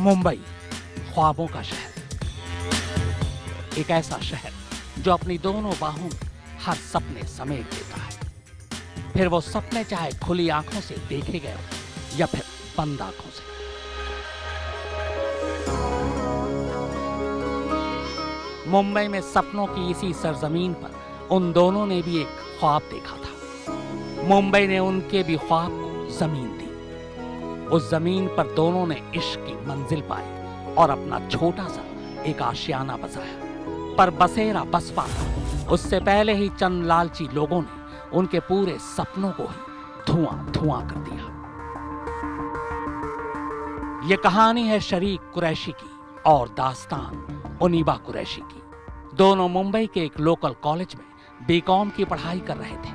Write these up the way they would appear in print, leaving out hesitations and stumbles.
मुंबई, ख्वाबों का शहर। एक ऐसा शहर जो अपनी दोनों बाहों में हर सपने समेट लेता है। फिर वो सपने चाहे खुली आंखों से देखे गए हो या फिर बंद आंखों से। मुंबई में सपनों की इसी सरजमीन पर उन दोनों ने भी एक ख्वाब देखा था। मुंबई ने उनके भी ख्वाब को जमीन दी। उस जमीन पर दोनों ने इश्क की मंजिल पाई और अपना छोटा सा एक आशियाना बसाया। पर बसेरा बस पाता उससे पहले ही चंद लालची लोगों ने उनके पूरे सपनों को ही धुआं धुआं कर दिया। ये कहानी है शरीक कुरैशी की और दास्तान उनीबा कुरैशी की। दोनों मुंबई के एक लोकल कॉलेज में बीकॉम की पढ़ाई कर रहे थे।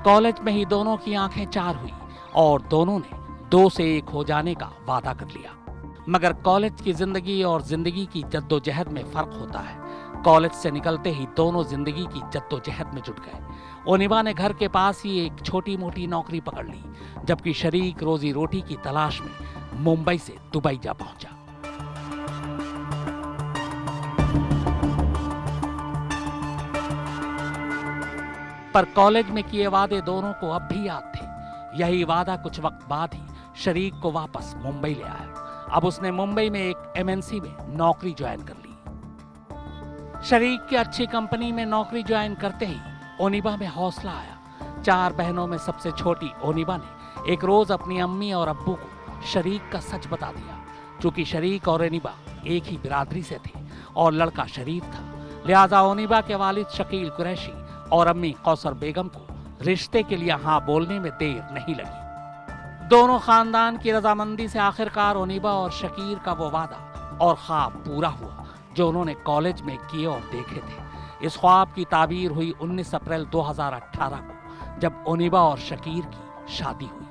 कॉलेज में ही दोनों की आंखें चार हुई और दोनों ने 2 से 1 हो जाने का वादा कर लिया। मगर कॉलेज की जिंदगी और जिंदगी की जद्दोजहद में फर्क होता है। कॉलेज से निकलते ही दोनों जिंदगी की जद्दोजहद में जुट गए। ओनिबा ने घर के पास ही एक छोटी मोटी नौकरी पकड़ ली, जबकि शरीक रोजी रोटी की तलाश में मुंबई से दुबई जा पहुंचा। पर कॉलेज में किए वादे दोनों को अब भी याद थे। यही वादा कुछ वक्त बाद ही शरीक को वापस मुंबई ले आया। अब उसने मुंबई में एक एमएनसी में नौकरी ज्वाइन कर ली। शरीक की अच्छी कंपनी में नौकरी ज्वाइन करते ही ओनिबा में हौसला आया। 4 बहनों में सबसे छोटी ओनिबा ने एक रोज अपनी अम्मी और अब्बू को शरीक का सच बता दिया। चूंकि शरीक और ओनिबा एक ही बिरादरी से थे और लड़का शरीफ था, लिहाजा ओनिबा के वालिद शकील कुरैशी और अम्मी कौसर बेगम को रिश्ते के लिए हाँ बोलने में देर नहीं लगी। दोनों खानदान की रजामंदी से आखिरकार ओनिबा और शकीर का वो वादा और ख्वाब पूरा हुआ जो उन्होंने कॉलेज में किए और देखे थे। इस ख्वाब की ताबीर हुई 19 अप्रैल 2018 को, जब ओनिबा और शकीर की शादी हुई।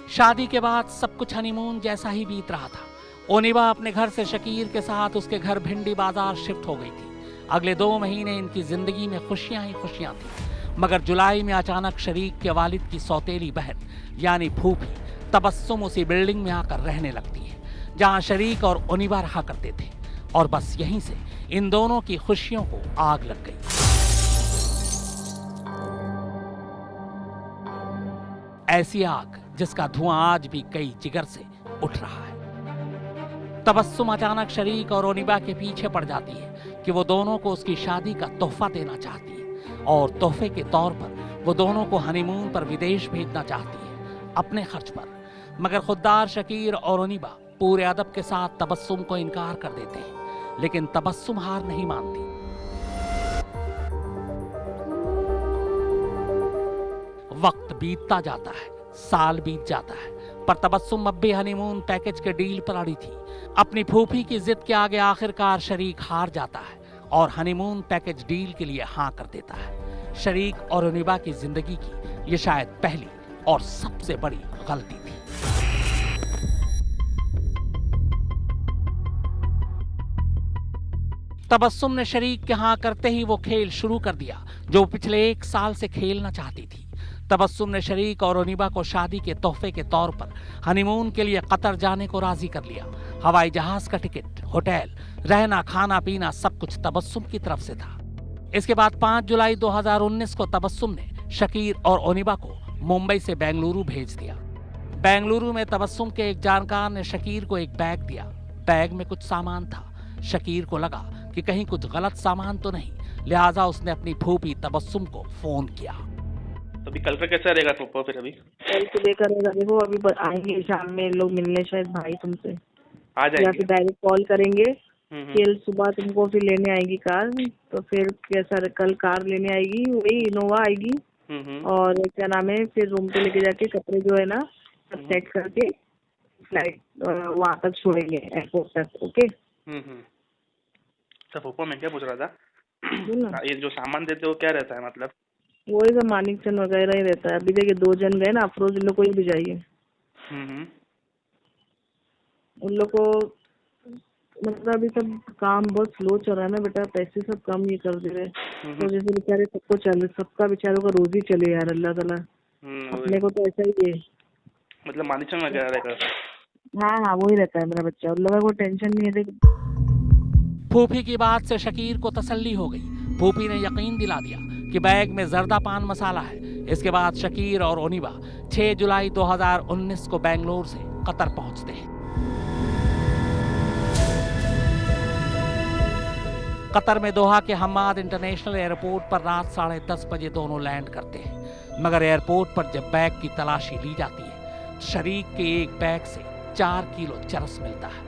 शादी के बाद सब कुछ हनीमून जैसा ही बीत रहा था। ओनिबा अपने घर से शकीर के साथ उसके घर भिंडी बाजार शिफ्ट हो गई थी। अगले 2 महीने इनकी जिंदगी में खुशियां ही खुशियां थी। मगर जुलाई में अचानक शरीक के वालिद की सौतेली बहन यानी फूफी तबस्सुम उसी बिल्डिंग में आकर रहने लगती है जहां शरीक और ओनिबा रहा करते थे। और बस यहीं से इन दोनों की खुशियों को आग लग गई। ऐसी आग जिसका धुआं आज भी कई जिगर से उठ रहा है। तबस्सुम अचानक शरीक और ओनिबा के पीछे पड़ जाती है कि वो दोनों को उसकी शादी का तोहफा देना चाहती है और तोहफे के तौर पर वो दोनों को हनीमून पर विदेश भेजना चाहती है अपने खर्च पर। मगर खुददार शकीर और ओनिबा पूरे अदब के साथ तबस्सुम को इनकार कर देते हैं, लेकिन तबस्सुम हार नहीं मानती। वक्त बीतता जाता है, साल बीत जाता है, पर तबस्सुम अब भी हनीमून पैकेज के डील पर अड़ी थी। अपनी फूफी की जिद के आगे आखिरकार शरीक हार जाता है और हनीमून पैकेज डील के लिए हाँ कर देता है। शरीक और ओनिबा की जिंदगी की ये शायद पहली और सबसे बड़ी गलती थी। तबस्सुम ने शरीक के हाँ करते ही वो खेल शुरू कर दिया जो पिछले 1 साल से खेलना चाहती थी। तबस्सुम ने शरीक और ओनिबा को शादी के तोहफे के तौर पर हनीमून के लिए कतर जाने को राजी कर लिया। हवाई जहाज का टिकट, होटल, रहना, खाना पीना सब कुछ तबस्सुम की तरफ से था। इसके बाद 5 जुलाई 2019 को तबस्सुम ने शकीर और ओनिबा को मुंबई से बेंगलुरु भेज दिया। बेंगलुरु में तबस्सुम के एक जानकार ने शकीर को एक बैग दिया। बैग में कुछ सामान था। शकीर को लगा कि कहीं कुछ गलत सामान तो नहीं, लिहाजा उसने अपनी फूफी तबस्सुम को फोन किया। अभी कल का कैसा रहेगा पप्पा? फिर अभी कल को लेकर देखो, अभी आएंगे शाम में लोग मिलने, शायद भाई तुमसे आ या जाएंगे। फिर डायरेक्ट कॉल करेंगे। कल सुबह तुमको फिर लेने आएगी कार। तो फिर कैसा, कल कार लेने आएगी, वही इनोवा आएगी। और क्या नाम है, फिर रूम पे लेके जाके कपड़े जो है ना सब सेट करके फ्लाइट वहाँ तक छोड़ेंगे, एयरपोर्ट तक। ओके। सब पप्पा, मैं क्या पूछ रहा था, ये जो सामान देते हो क्या रहता है मतलब? वही सब मानिक चंद वगैरह ही रहता है। अभी देखिए 2 जन गए ना, अफरोज, इन लोग को ही भिजाइए। उन लोग को मतलब अभी सब काम बहुत स्लो चल रहा है ना बेटा, पैसे सब कम ये कर दे रहे। तो जैसे बेचारे सबको चल, सबका बेचारों का रोजी चले यार, अल्लाह ताला। अपने को तो ऐसा ही है। मतलब मानिकचंद वगैरह रहकर? हाँ वही रहता है मेरा बच्चा, उन लोगों को टेंशन नहीं है। फूफी की बात से शकीर को तसल्ली हो गई। फूफी ने यकीन दिला दिया कि बैग में जर्दा पान मसाला है। इसके बाद शकीर और ओनिबा 6 जुलाई 2019 को बेंगलोर से कतर पहुंचते हैं। कतर में दोहा के हम्माद इंटरनेशनल एयरपोर्ट पर रात 10:30 बजे दोनों लैंड करते हैं। मगर एयरपोर्ट पर जब बैग की तलाशी ली जाती है तो शरीक के एक बैग से 4 किलो चरस मिलता है।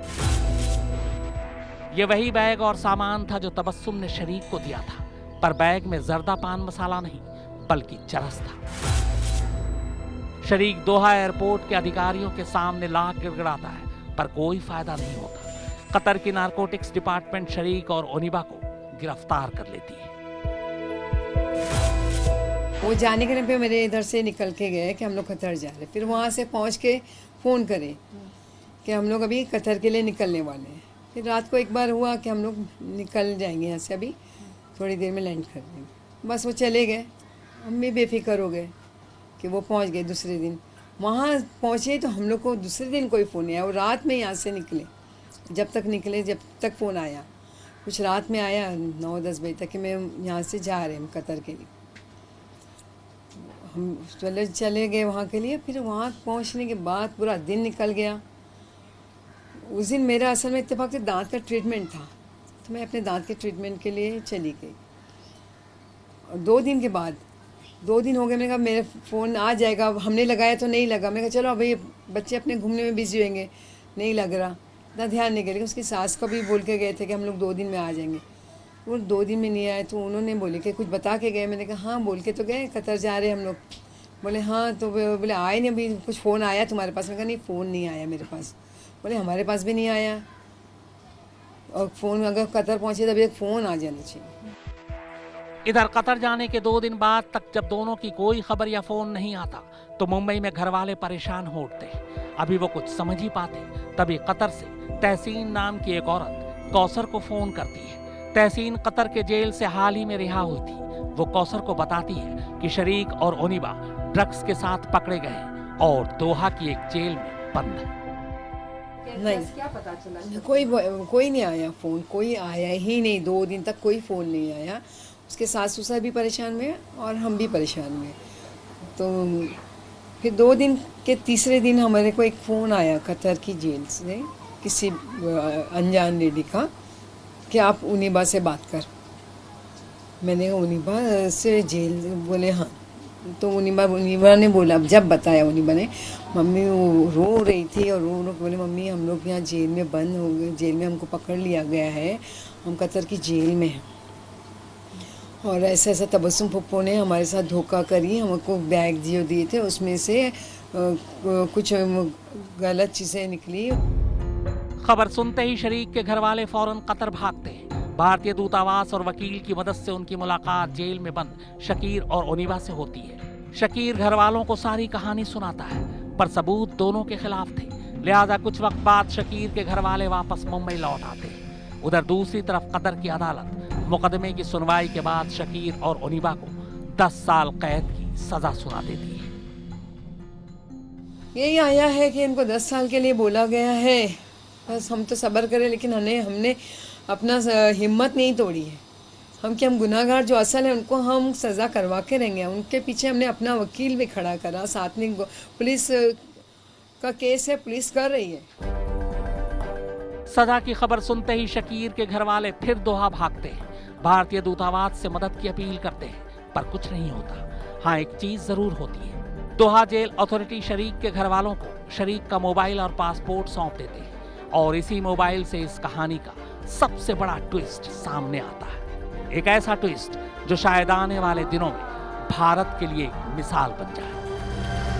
यह वही बैग और सामान था जो तबस्सुम ने शरीक को दिया था, पर बैग में जर्दा पान मसाला नहीं बल्कि चरस था। शरीक दोहा एयरपोर्ट के अधिकारियों के सामने लाख गिड़गिड़ाता है, पर कोई फायदा नहीं होता। कतर की नारकोटिक्स डिपार्टमेंट शरीक और ओनिबा को गिरफ्तार कर लेती है। वो जाने के टाइम पे मेरे इधर से निकल के गए कि हम लोग कतर जा रहे, फिर वहाँ से पहुँच के फ़ोन करे कि हम लोग अभी कतर के लिए निकलने वाले हैं। फिर रात को एक बार हुआ कि हम लोग निकल जाएंगे यहाँ से, अभी थोड़ी देर में लैंड कर देंगे। बस वो चले गए, हम भी बेफिक्र हो गए कि वो पहुँच गए। दूसरे दिन वहाँ पहुँचे तो हम लोग को दूसरे दिन कोई फ़ोन नहीं आया। वो रात में यहाँ से निकले, जब तक फ़ोन आया, कुछ रात में आया 9-10 बजे तक कि मैं यहाँ से जा रहे हैं कतर के लिए। हम चले गए वहाँ के लिए। फिर वहाँ पहुँचने के बाद पूरा दिन निकल गया। उस दिन मेरा असल में इत्तेफाक से दांत का ट्रीटमेंट था, तो मैं अपने दांत के ट्रीटमेंट के लिए चली गई। और 2 दिन के बाद, 2 दिन हो गए, मैंने कहा मेरा फ़ोन आ जाएगा। हमने लगाया तो नहीं लगा। मैंने कहा चलो अभी बच्चे अपने घूमने में बिजी होंगे, नहीं लग रहा, इतना ध्यान नहीं करेगा। उसकी सास को भी बोल के गए थे कि हम लोग 2 दिन में आ जाएंगे। वो 2 दिन में नहीं आए तो उन्होंने बोले कि कुछ बता के गए। मैंने कहा हाँ, बोल के तो गए कतर जा रहे हम लोग। बोले हाँ, तो बोले आए नहीं अभी, कुछ फ़ोन आया तुम्हारे पास? मैंने कहा नहीं, फ़ोन नहीं आया मेरे पास। बोले हमारे पास भी नहीं आया, और फ़ोन अगर कतर पहुँचे तभी एक फ़ोन आ जाना चाहिए। इधर कतर जाने के 2 दिन बाद तक जब दोनों की कोई खबर या फोन नहीं आता तो मुंबई में घर वाले परेशान हो उठते हैं। अभी वो कुछ समझ ही पाते, तभी कतर से तहसीन नाम की एक औरत कौसर को फोन करती है। तहसीन कतर के जेल से हाल ही में रिहा हुई थी। वो कौसर को बताती है कि शरीक और ओनिबा ड्रग्स के साथ पकड़े गए और दोहा की एक जेल में बंद है। नहीं, क्या पता चला? कोई नहीं आया फ़ोन, कोई आया ही नहीं। 2 दिन तक कोई फ़ोन नहीं आया। उसके सास ससुर भी परेशान हुए और हम भी परेशान हुए। तो फिर 2 दिन के तीसरे दिन हमारे को एक फ़ोन आया कतर की जेल से, किसी अनजान लेडी का, कि आप ओनिबा से बात कर। मैंने ओनिबा से जेल, बोले हाँ। तो ओनिबा ने बोला, जब बताया ओनिबा ने, मम्मी वो रो रही थी और रो रो बोले मम्मी हम लोग यहाँ जेल में बंद हो गए, जेल में हमको पकड़ लिया गया है, हम कतर की जेल में हैं। और ऐसा तबस्सुम फुप्पो ने हमारे साथ धोखा करी, हमको बैग जो दिए थे उसमें से कुछ गलत चीज़ें निकली। खबर सुनते ही शरीक के घर वाले फौरन कतर भागते हैं। भारतीय दूतावास और वकील की मदद से उनकी मुलाकात जेल में बंद शकीर और ओनिबा से होती है। शकीर घर वालों को सारी कहानी सुनाता है, पर सबूत दोनों के खिलाफ थे। लिहाजा कुछ वक्त बाद शकीर के घर वाले वापस मुंबई लौट आते हैं। उधर दूसरी तरफ कतर की अदालत मुकदमे की सुनवाई के बाद शकीर और ओनिबा को 10 साल कैद की सजा सुना देती है। यही आया है कि इनको 10 साल के लिए बोला गया है, बस हम तो सब्र करें। लेकिन हमने अपना हिम्मत नहीं तोड़ी है। हम गुनाहगार जो असल है उनको हम सज़ा करवा के रहेंगे। उनके पीछे हमने अपना वकील भी खड़ा करा, साथ में पुलिस का केस है, पुलिस कर रही है। सजा की खबर सुनते ही शकीर के घर वाले फिर दोहा भागते हैं। भारतीय दूतावास से मदद की अपील करते हैं, पर कुछ नहीं होता। हाँ, एक चीज जरूर होती है। दोहा जेल अथॉरिटी शरीक के घर वालों को शरीक का मोबाइल और पासपोर्ट सौंप देते हैं, और इसी मोबाइल से इस कहानी का सबसे बड़ा ट्विस्ट सामने आता है। एक ऐसा ट्विस्ट जो शायद आने वाले दिनों में भारत के लिए मिसाल बन जाए।